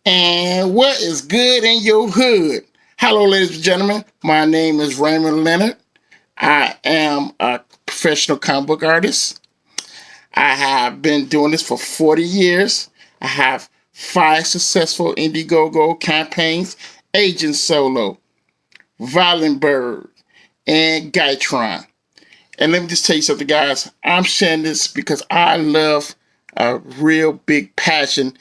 And what is good in your hood? Hello, ladies and gentlemen. My name is Raymond Leonard. I am a professional comic book artist. I have been doing this for 40 years. I have 5 successful Indiegogo campaigns, Agent Solo, Violent Bird, and Gytron. And let me just tell you something, guys. I'm sharing this because I love a real big passion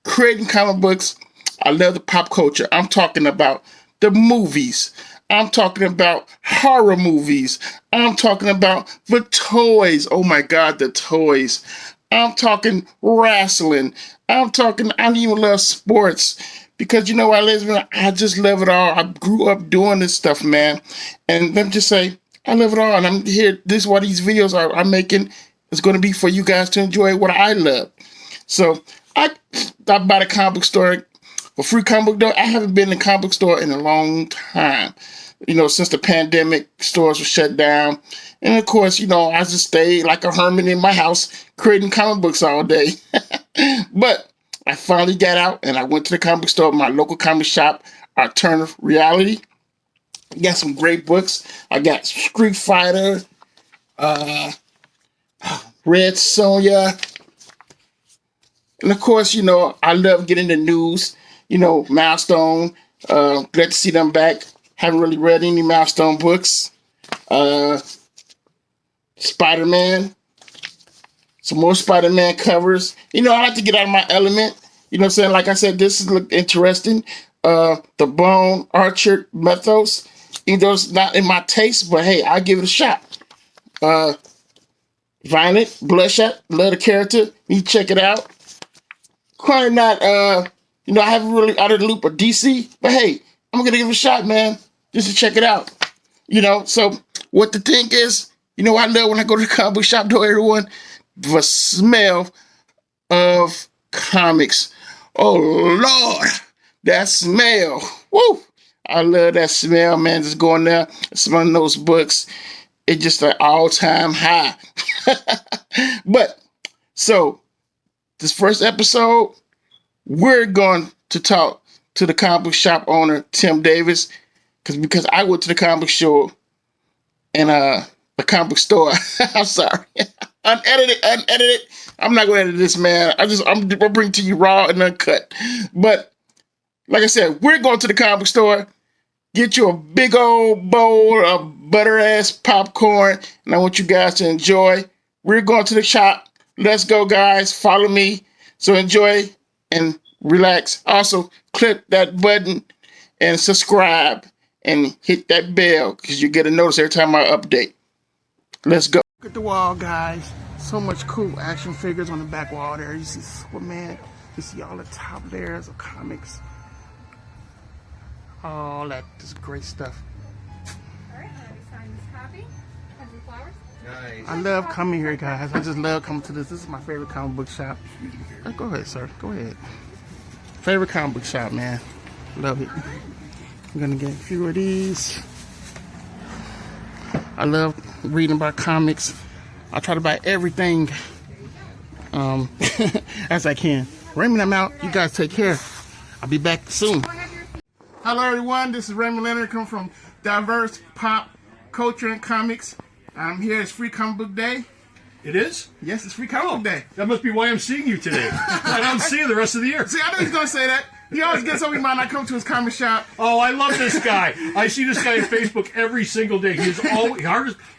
creating comic books. I love the pop culture. I'm talking about the movies. I'm talking about horror movies. I'm talking about the toys. Oh my God, the toys. I'm talking wrestling. I even love sports. Because you know what, Lesbian, I just love it all. I grew up doing this stuff, man. And let me just say, I love it all. And I'm here. This is what these videos I'm making is going to be for you guys to enjoy what I love. So I stopped by the comic book store for free comic book though. I haven't been in a comic book store in a long time. You know, since the pandemic, stores were shut down. And of course, you know, I just stayed like a hermit in my house creating comic books all day. But I finally got out and I went to the comic book store, my local comic shop, Alternative Reality. Got some great books. I got Street Fighter, Red Sonja. And of course, you know, I love getting the news. You know, Milestone. Glad to see them back. Haven't really read any Milestone books. Spider-Man. Some more Spider-Man covers. You know, I like to get out of my element. You know what I'm saying? Like I said, this is look interesting. The Bone Archer Mythos. Even though it's not in my taste, but hey, I'll give it a shot. Violent, Bloodshot, love the character. You check it out. Quite not, you know, I haven't really out of the loop of DC, but hey, I'm gonna give it a shot, man, just to check it out. You know, so what the thing is, you know, I love when I go to the comic book shop, though, everyone, the smell of comics. Oh Lord, that smell. Woo! I love that smell, man. Just going there, smelling those books. It's just an all-time high. But, so, this first episode, we're going to talk to the comic book shop owner, Tim Davis, because I went to the comic book show and the comic book store. I'm sorry. Unedited. I'm not going to edit this, man. I'm going to bring it to you raw and uncut. But, like I said, we're going to the comic book store. Get you a big old bowl of butter-ass popcorn, and I want you guys to enjoy. We're going to the shop. Let's go, guys. Follow me. So enjoy and relax. Also, click that button and subscribe and hit that bell because you get a notice every time I update. Let's go. Look at the wall, guys. So much cool action figures on the back wall there. You see Superman. You see all the top layers of comics. All that is great stuff. All right, I'll be signing this copy. Have some flowers. Nice. I love coming here, guys. I just love coming to this. This is my favorite comic book shop. Go ahead, sir. Go ahead. Favorite comic book shop, man. Love it. I'm gonna get a few of these. I love reading about comics. I try to buy everything as I can. Raymond, I'm out. You guys take care. I'll be back soon. Hello everyone, this is Raymond Leonard, coming from Diverse Pop Culture and Comics. I'm here, it's Free Comic Book Day. It is? Yes, it's Free Comic Book Day. That must be why I'm seeing you today. I don't see you the rest of the year. See, I know he's going to say that. He always gets over, he might not come to his comic shop. Oh, I love this guy. I see this guy on Facebook every single day. He is always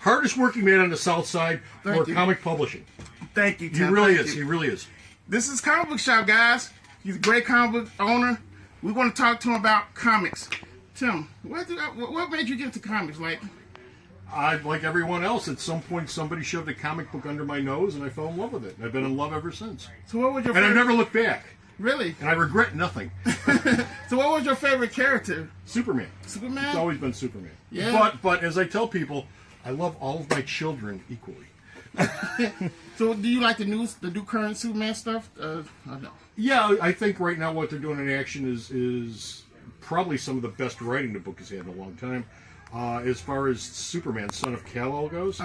hardest working man on the South Side for comic publishing. Thank you, Tim. He really is. He really is. This is Comic Book Shop, guys. He's a great comic book owner. We want to talk to him about comics. Tim, what made you get into comics? Like everyone else, at some point somebody shoved a comic book under my nose and I fell in love with it. And I've been in love ever since. So what was your And favorite... I've never looked back. Really? And I regret nothing. So what was your favorite character? Superman. Superman? It's always been Superman. Yeah. But as I tell people, I love all of my children equally. So do you like the new current Superman stuff? I don't know. Yeah, I think right now what they're doing in action is probably some of the best writing the book has had in a long time. As far as Superman, Son of Kal-El goes,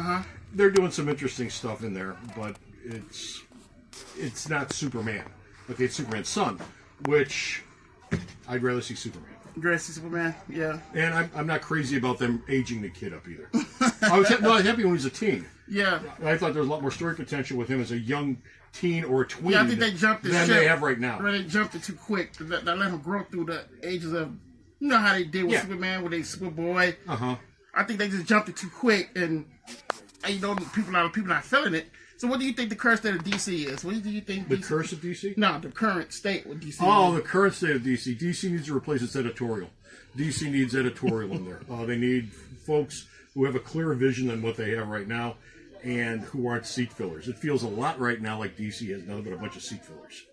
they're doing some interesting stuff in there, but it's not Superman. Okay, it's Superman's son, which I'd rather see Superman. Dressy Superman, yeah. And I'm not crazy about them aging the kid up either. I was happy when he was a teen. Yeah. I thought there was a lot more story potential with him as a young teen or a tween Yeah, I think they jumped the than ship. they have right now. They jumped it too quick. They let him grow through the ages of, you know how they did with Superman, with a Superboy. I think they just jumped it too quick, and you know, people not feeling it. So, what do you think the current state of DC is? What do you think? The curse of DC? No, the current state with DC. Oh, the current state of DC. DC needs to replace its editorial. DC needs editorial in there. They need folks who have a clearer vision than what they have right now, and who aren't seat fillers. It feels a lot right now like DC has nothing but a bunch of seat fillers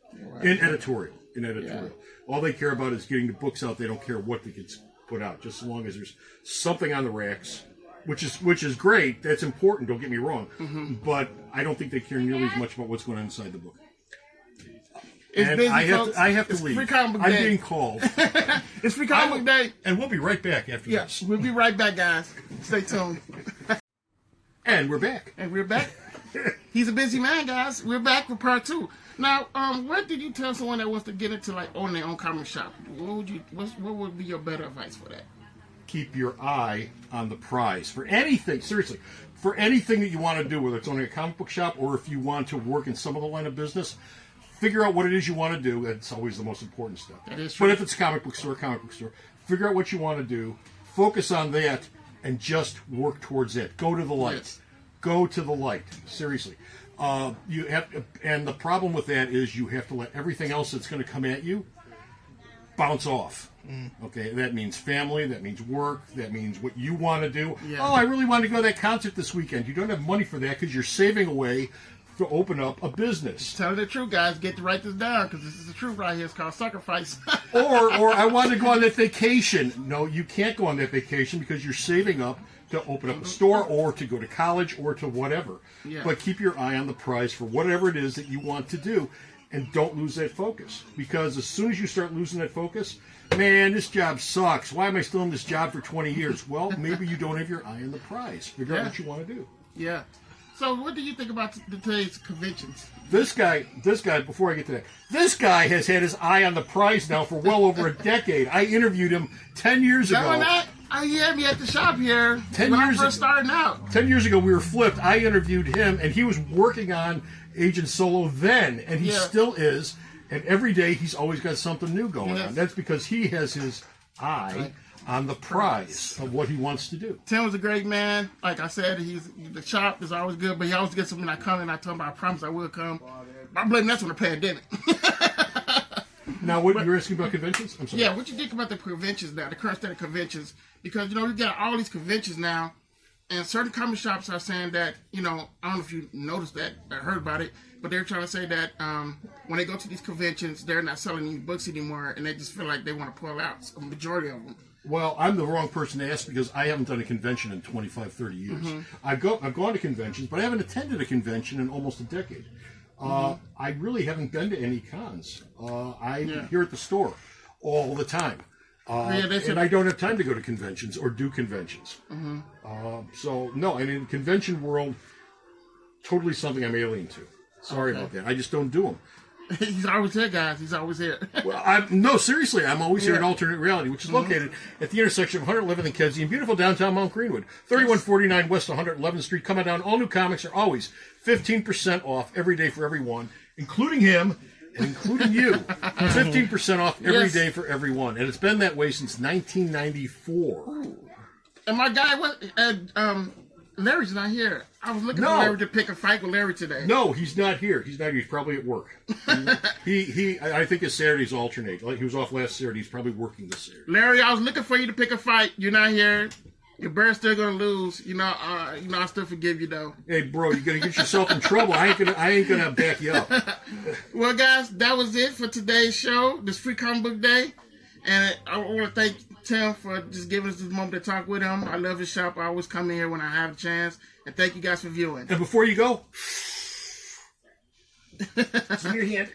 in editorial. Yeah. All they care about is getting the books out. They don't care what gets put out, just as long as there's something on the racks, which is great. That's important. Don't get me wrong, but I don't think they care nearly as much about what's going on inside the book. It's busy, I have to leave. Free Comic Book Day. I'm being called. It's Free Comic Book Day. And we'll be right back after this. We'll be right back, guys. Stay tuned. And we're back. He's a busy man, guys. We're back for part 2. Now, what did you tell someone that wants to get into, like, owning their own comic shop? What would be your better advice for that? Keep your eye on the prize for anything. Seriously, for anything that you want to do, whether it's owning a comic book shop or if you want to work in some other line of business, figure out what it is you want to do. That's always the most important step. That is true. But if it's comic book store, figure out what you want to do, focus on that, and just work towards it. Go to the light. Yes. Go to the light. Seriously. You have to, and the problem with that is you have to let everything else that's going to come at you bounce off. Okay, that means family, that means work, that means what you want to do. Yeah. Oh, I really want to go to that concert this weekend. You don't have money for that because you're saving away to open up a business. Tell the truth, guys. Get to write this down because this is the truth right here. It's called sacrifice. or I want to go on that vacation. No, you can't go on that vacation because you're saving up to open up a store or to go to college or to whatever. Yeah. But keep your eye on the prize for whatever it is that you want to do, and don't lose that focus. Because as soon as you start losing that focus, man, this job sucks. Why am I still in this job for 20 years? Well, maybe you don't have your eye on the prize. Figure out what you want to do. Yeah. So what do you think about today's conventions? This guy, before I get to that, this guy has had his eye on the prize now for well over a decade. I interviewed him 10 years ago. He had me at the shop here 10 when years I first starting out. 10 years ago, we were flipped. I interviewed him, and he was working on Agent Solo then, and he still is. And every day, he's always got something new going on. That's because he has his eye on the prize of what he wants to do. Tim was a great man. Like I said, the shop is always good, but he always gets something I come, and I told him I promise I will come. I blame that's when the pandemic. Now, what you're asking about conventions? I'm sorry. Yeah, what you think about the conventions now, the current state of conventions? Because, you know, we got all these conventions now, and certain comic shops are saying that, you know, I don't know if you noticed that or heard about it, but they're trying to say that when they go to these conventions, they're not selling any books anymore, and they just feel like they want to pull out a majority of them. Well, I'm the wrong person to ask because I haven't done a convention in 25, 30 years. I've gone to conventions, but I haven't attended a convention in almost a decade. I really haven't been to any cons. I'm here at the store all the time. And I don't have time to go to conventions or do conventions. So, no, I mean, the convention world, totally something I'm alien to. Sorry about that. I just don't do them. He's always here, guys. He's always here. Well, no, seriously, I'm always here at Alternate Reality, which is located at the intersection of 111th and Kedzie in beautiful downtown Mount Greenwood. 3149 West 111th Street. Coming down. All new comics are always 15% off every day for everyone, including him and including you. 15% off every day for everyone. And it's been that way since 1994. Ooh. And my guy, Larry's not here. I was looking for Larry to pick a fight with Larry today. No, he's not here. He's probably at work. I think his Saturdays alternate. Like he was off last Saturday. He's probably working this Saturday. Larry, I was looking for you to pick a fight. You're not here. Your Bears still gonna lose. You know, I still forgive you though. Hey, bro, you're gonna get yourself in trouble. I ain't gonna back you up. Well, guys, that was it for today's show. This Free Comic Book Day, and I want to thank Tim for just giving us this moment to talk with him. I love his shop. I always come in here when I have a chance. And thank you guys for viewing. And before you go, it's in your hand.